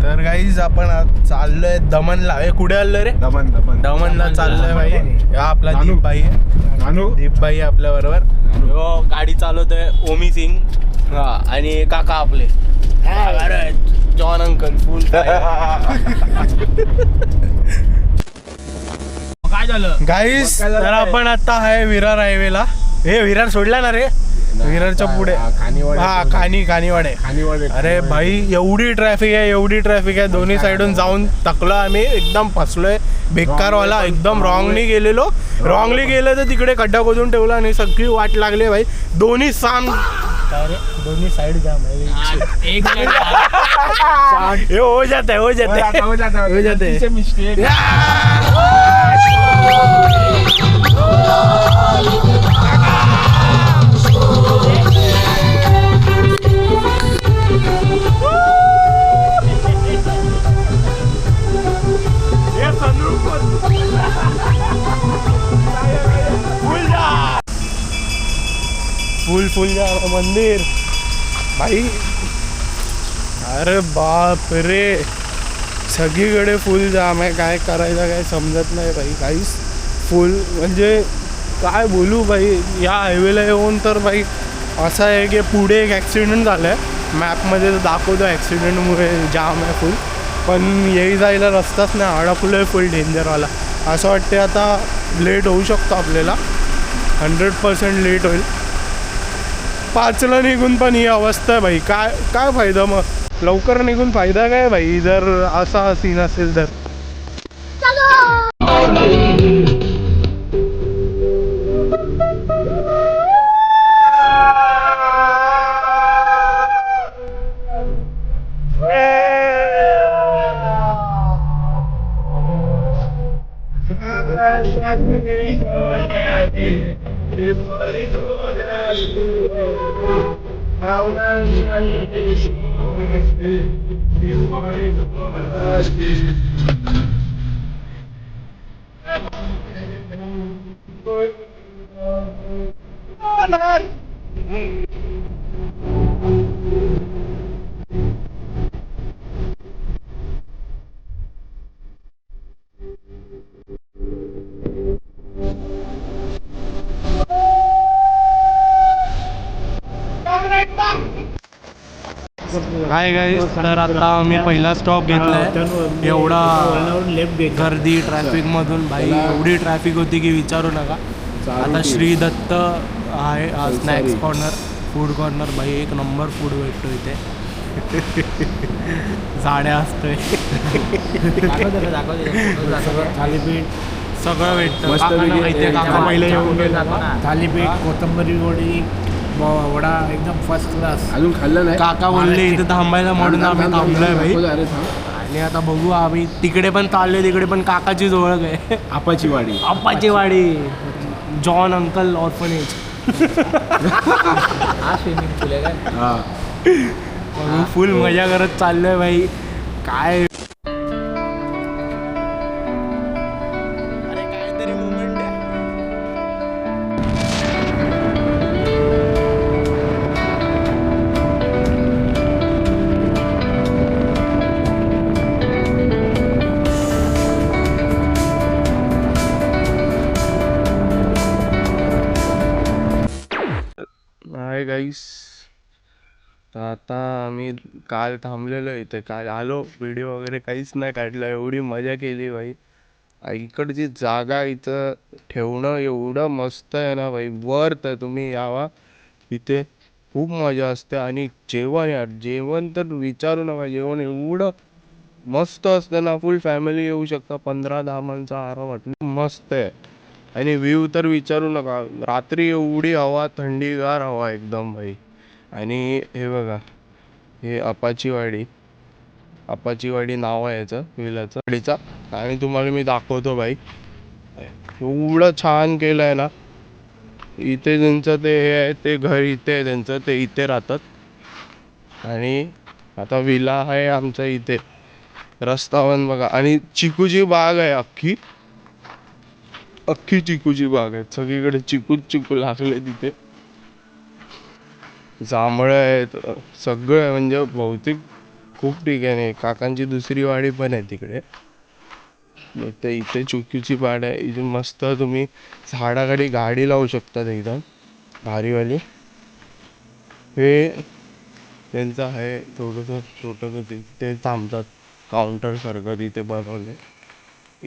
तर गाईज आपण आज चाललोय दमनला. कुठे आलो रे? दमनला चाललोय भाई. हा आपला दीप भाई आहे. दीप भाई आपल्या बरोबर गाडी चालवतोय. ओमी सिंग हा आणि काका आपले जॉन अंकल फुल. काय झालं गाईज? तर आपण आता आहे विरार हायवेला. हे विरार सोडला ना रे? विरारच्या पुढे हा खानीवाडे. अरे भाई एवढी ट्रॅफिक आहे दोन्ही साईडून जाऊन थकलो आम्ही. एकदम फसलोय बेकारवाला. एकदम रॉंगली गेलो तर तिकडे खड्डा खोदून ठेवला आणि सगळी वाट लागली भाई. दोन्ही साइड जाम है. एक ये हो जाता है मिस्टेक. फुल मंदिर भाई. अरे बाप रे सगळीकडे फुल जाम आहे. काय करायचं काय समजत नाही भाई. काहीच फुल म्हणजे काय बोलू भाई. या हायवेला येऊन तर भाई असं आहे की पुढे एक ॲक्सिडेंट झालं आहे. मॅपमध्ये दाखवतो ॲक्सिडेंटमुळे जाम आहे फुल. पण येई जायला रस्ताच नाही. अडकलो आहे फुल डेंजरवाला. असं वाटते आता लेट होऊ शकतो आपल्याला. 100% लेट होईल. 5ला निघून पण ही अवस्था आहे भाई. काय फायदा मग. लवकर निघून फायदा काय भाई जर असा सीन असेल तर. काय तर आता आम्ही पहिला स्टॉप घेतलाय. एवढा गर्दी ट्रॅफिकमधून भाई. एवढी ट्रॅफिक होती की विचारू नका. आता श्री दत्त आहे स्नॅक्स कॉर्नर, फूड कॉर्नर भाई. एक नंबर फूड भेटतो इथे. झाड्या असतोय थालीपीठ सगळं भेटतं. काका पहिले येऊन गेला. थालीपीठ, कोथिंबरी वडी, वडा एकदम फर्स्ट क्लास. अजून खाल्लं नाही. काका बोलले इथे थांबायला म्हणून आम्ही थांबलोय भाई. आणि आता बघू आम्ही तिकडे पण चाललोय. तिकडे पण काकाचीच ओळख आहे. आपाची वाडी जॉन अंकल ऑर्फनेज. स्विमिंग पूल आहे हा फुल मजा करत चाललोय भाई. काय काहीतरी मुवमेंट आहे. Hi guys. तर आता आम्ही काल थांबलेलो इथे. काल आलो व्हिडिओ वगैरे काहीच नाही काढलं. एवढी मजा केली भाई. इकडची जागा इथं ठेवणं एवढं मस्त आहे ना भाई. वर तर तुम्ही यावा. इथे खूप मजा असते. आणि जेवण तर विचारू नका. जेवण एवढं मस्त असतं ना. फुल फॅमिली येऊ शकता. 15-10 माणसं आरामात. मस्त आहे. आणि व्ह्यू तर विचारू नका. रात्री एवढी हवा, थंडीगार हवा एकदम भाई. आणि हे बघा हे अपाची वाडी नाव आहे याचं विलाचं वाडीचा. आणि तुम्हाला मी दाखवतो भाई. एवढं छान केलं आहे ना. इथे त्यांचं ते हे आहे ते घर इथे आहे त्यांचं. ते इथे राहतात. आणि आता विला आहे आमच्या इथे. रस्ता पण बघा. आणि चिकूची बाग आहे अख्खी चिकूची बाग आहे. सगळीकडे चिकू लागले तिथे. जांभळं आहेत सगळं. म्हणजे बहुतेक खूप ठिकाणी काकांची दुसरी वाडी पण आहे तिकडे. इथे इथे चुकीची पाड आहे. इथे मस्त तुम्ही झाडाखाली गाडी लावू शकता एकदम भारीवाली. हे त्यांचं आहे थोडंसं छोटंसं ते थांबतात काउंटर सारखं तिथे बनवले.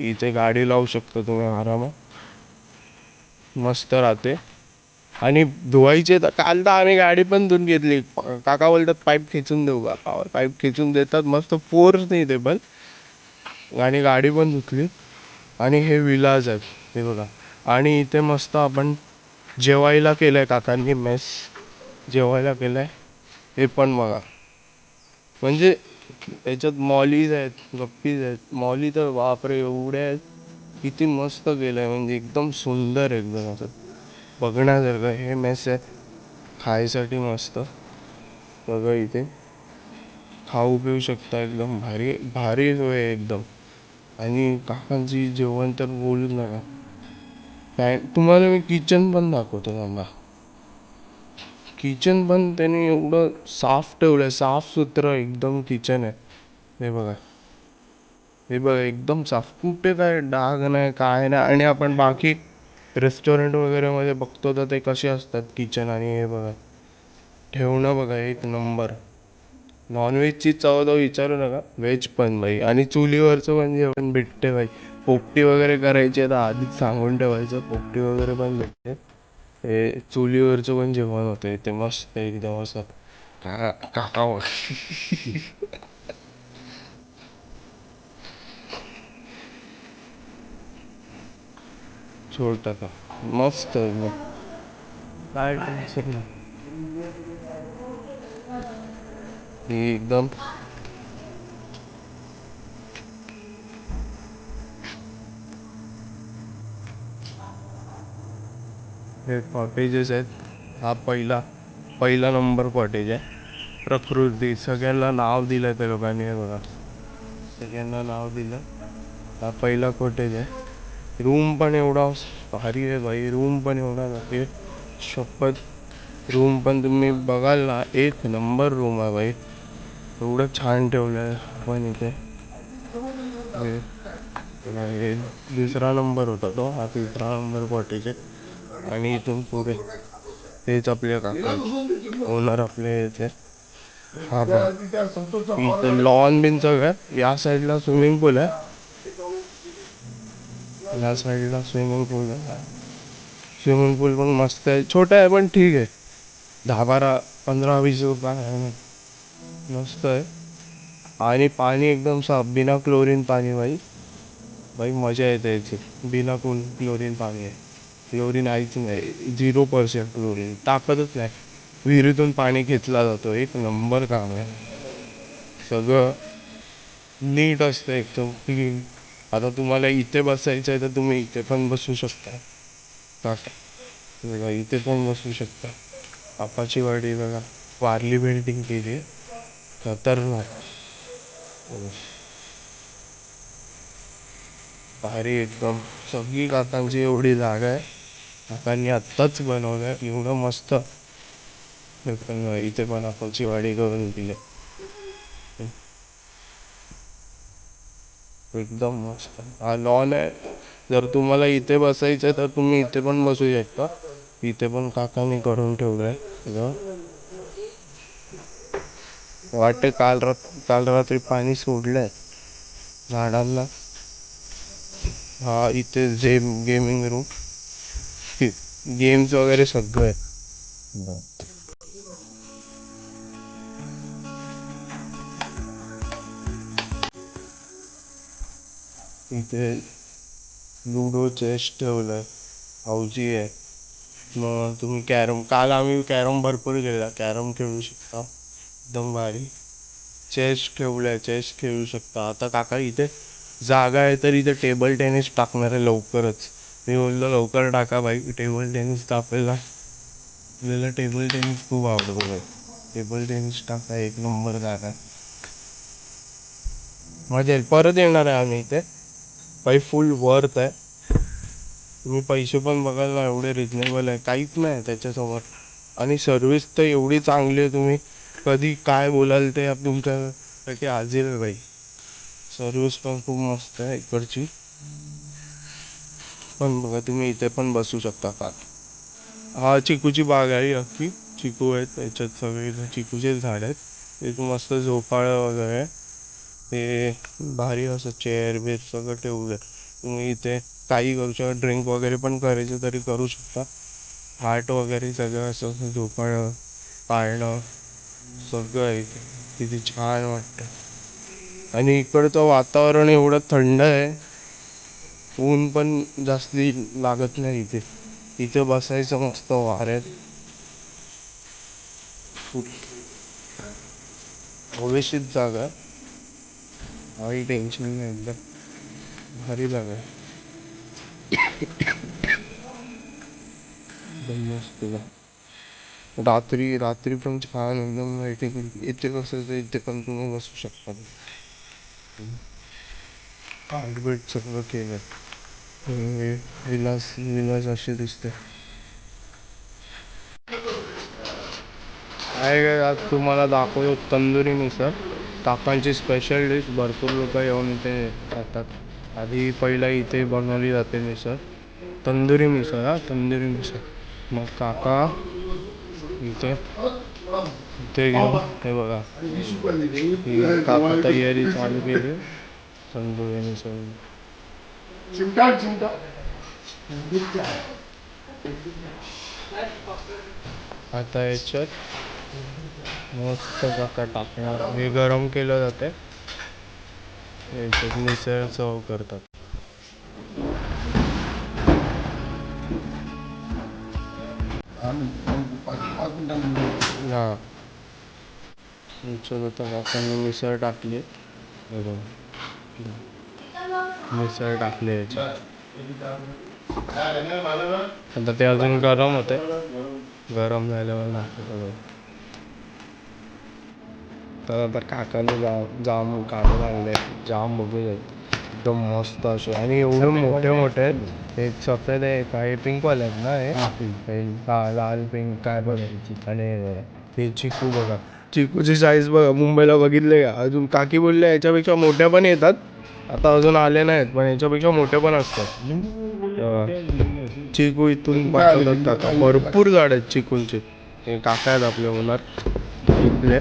इथे गाडी लावू शकता तुम्ही आरामात, मस्त राहते. आणि धुवायचे तर काल तर आम्ही गाडी पण धुवून घेतली. काका बोलतात पाईप खेचून देऊ का, पाईप खेचून देतात मस्त, फोर्स नाही ते पण. आणि गाडी पण धुतली. आणि हे विलाज आहेत हे बघा. आणि इथे मस्त आपण जेवायला केलंय काकांनी मेस, जेवायला केलंय हे पण बघा. म्हणजे त्याच्यात मॉलीज आहेत, गप्पीज आहेत. मॉली तर बापरे एवढ्या आहेत, किती मस्त केलंय म्हणजे एकदम सुंदर एकदम असं बघण्यासारखं. हे मेस आहे खायसाठी मस्त. बघा इथे खाऊ पिऊ शकता, एकदम भारी भारी सोय आहे एकदम. आणि काकांची जेवण तर बोलूच नका. काय तुम्हाला मी किचन पण दाखवतो थांबा. किचन पण त्यांनी एवढं साफ ठेवलंय, साफ सुथरं एकदम किचन आहे. हे बघा, हे बघा एकदम साफ, कुठे काय डाग नाही काय नाही. आणि आपण बाकी रेस्टॉरंट वगैरे मध्ये बघतो तर ते कसे असतात किचन. आणि हे बघा ठेवणं बघा एक नंबर. नॉनव्हेजची चव तर विचारू नका, व्हेज पण बाई. आणि चुलीवरचं पण जेवण भेटते बाई. पोपटी वगैरे करायची तर आधीच सांगून ठेवायचं, पोपटी वगैरे पण भेटते. हे चुलीवरचं पण जेवण होतं ते मस्त एकदम असं काका छोटा का मस्त मग काय टेन्शन नाही. ही एकदम हे कॉटेजेस आहेत. हा पहिला पहिला नंबर कॉटेज आहे. प्रकृती सगळ्यांना नाव दिलं त्या लोकांनी, हे बघा सगळ्यांना नाव दिलं. हा पहिला कॉटेज आहे. रूम पण एवढा भारी आहे भाई, रूम पण एवढा भारी, शपथ. रूम पण तुम्ही बघाल ना एक नंबर रूम आहे भाई. एवढं छान ठेवलं आहे पण इथे. हे दुसरा नंबर होता तो, हा तिसरा नंबर कॉटेज आहे. आणि इथून पुढे तेच आपले काका ओनर आपले इथे. हा बघ इथं लॉन बिन सगळं. या साईडला स्विमिंग पूल आहे, या साईडला स्विमिंग पूल आहे. स्विमिंग पूल पण मस्त आहे, छोटा आहे पण ठीक आहे. 10-12-15-20 रुपये आहे, मस्त आहे. आणि पाणी एकदम साफ, बिना क्लोरीन पाणी भाई. भाई मजा येते याची. बिना क्लोरीन पाणी आहे. क्लोरीन आईच नाही, 0% क्लोरीन टाकतच नाही. विहिरीतून पाणी घेतला जातो, एक नंबर काम आहे. सगळं नीट असतं एकदम क्लीन. आता तुम्हाला इथे बसायचं आहे तर तुम्ही इथे पण बसू शकता. बघा इथे पण बसू शकता. आपाची वाडी बघा, वारली बिल्डिंग केली आहे, खतरनाक भारी एकदम. सगळी काकांची एवढी जागा आहे, काकांनी आत्ताच बनवलं आहे एवढं मस्त. इथे पण आपाची वाडी करून दिली एकदम मस्त. हा लॉन आहे, जर तुम्हाला इथे बसायचं आहे तर तुम्ही इथे पण बसू शकता. इथे पण काकांनी करून ठेवलं आहे. वाटतं काल रात्री पाणी सोडलंय झाडांना. हा इथे गेमिंग रूम, गेम्स वगैरे सगळं आहे. इथे लुडो चेस ठेवलंय, हाऊजी आहे. मग तुम्ही कॅरम, काल आम्ही कॅरम भरपूर खेळला, कॅरम खेळू शकता एकदम भारी. चेस ठेवलाय, चेस खेळू शकता. आता काका इथे जागा आहे तर इथे टेबल टेनिस टाकणार आहे लवकरच. मी बोललो लवकर टाका भाई टेबल टेनिस. तर आपल्याला टेबल टेनिस खूप आवडतो भाई. टेबल टेनिस टाका, एक नंबर जागा. मजा येईल, परत येणार आहे आम्ही इथे भाई. फुल वर्थ आहे. तुम्ही पैसे पण बघाल ना एवढे रिजनेबल आहे, काहीच नाही त्याच्यासमोर. आणि सर्विस तर एवढी चांगली आहे, तुम्ही कधी काय बोलाल ते तुमच्या की हाजीर आहे बाई. सर्विस पण खूप मस्त आहे इकडची. पण बघा तुम्ही इथे पण बसू शकता का. हा चिकूची बाग आहे अख्खी. चिकू आहेत त्याच्यात सगळे चिकूचे झाड आहेत. एक मस्त झोपाळं वगैरे. ते भारी असं चेअर बेर सगळं ठेवलं. तुम्ही इथे काही करू शकता. ड्रिंक वगैरे पण करायचं तरी करू शकता. हाट वगैरे सगळं असं झोपाळं पाळणं सगळं आहे इथे. तिथे छान वाटतं. आणि इकडचं वातावरण एवढं थंड आहे. ऊन पण जास्ती लागत नाही इथे. इथे बसायचं मस्त वाऱ्यात. खूप हवेशीर जागा. काही टेन्शन नाही एकदम भारी जागा आहे. एकदम मस्त आहे. रात्री रात्री पण छान एकदम लाईटिंग. इथे बसायचं इथे पण तुम्ही बसू शकता. कार्पेट सगळं केलं. विलास विलास असे दिसते. काय काय आज तुम्हाला दाखवतो तंदुरी मिसळ. काकांची स्पेशल डिश. भरपूर लोक येऊन इथे खातात. आधी पहिला इथे बनवली जाते मिसळ. तंदुरी मिसळ. हा तंदुरी मिसळ. मग काका इथे इथे घेऊन हे बघा ही काका तयारी चालू केली तंदुरी मिसळ. आता याच्यात मस्त काका टाकणार. हे गरम केलं जाते. याच्यात मिसळ सर्व करतात. हा आता काकांनी मिसळ टाकली. मिसळ टाकली याच्यात. आता ते अजून गरम होते. गरम झाल्यावर लागतं. तर आता काकाने जाम काढून आणले. जाम बघू जाईल एकदम मस्त असे. आणि एवढे मोठे मोठे आहेत. एक सफेद आहे काही पिंकवाले आहेत ना हे लाल पिंक काय बघायची. आणि हे चिकू बघा. चिकूची साईज बघा. मुंबईला बघितले का अजून काकी बोलले याच्यापेक्षा मोठ्या पण येतात. आता अजून आले नाहीत पण याच्यापेक्षा मोठे पण असतात. चिकू इथून पाठवतात काका. भरपूर झाड आहेत चिकूंचे. हे काका आहेत आपले ओनर इथले.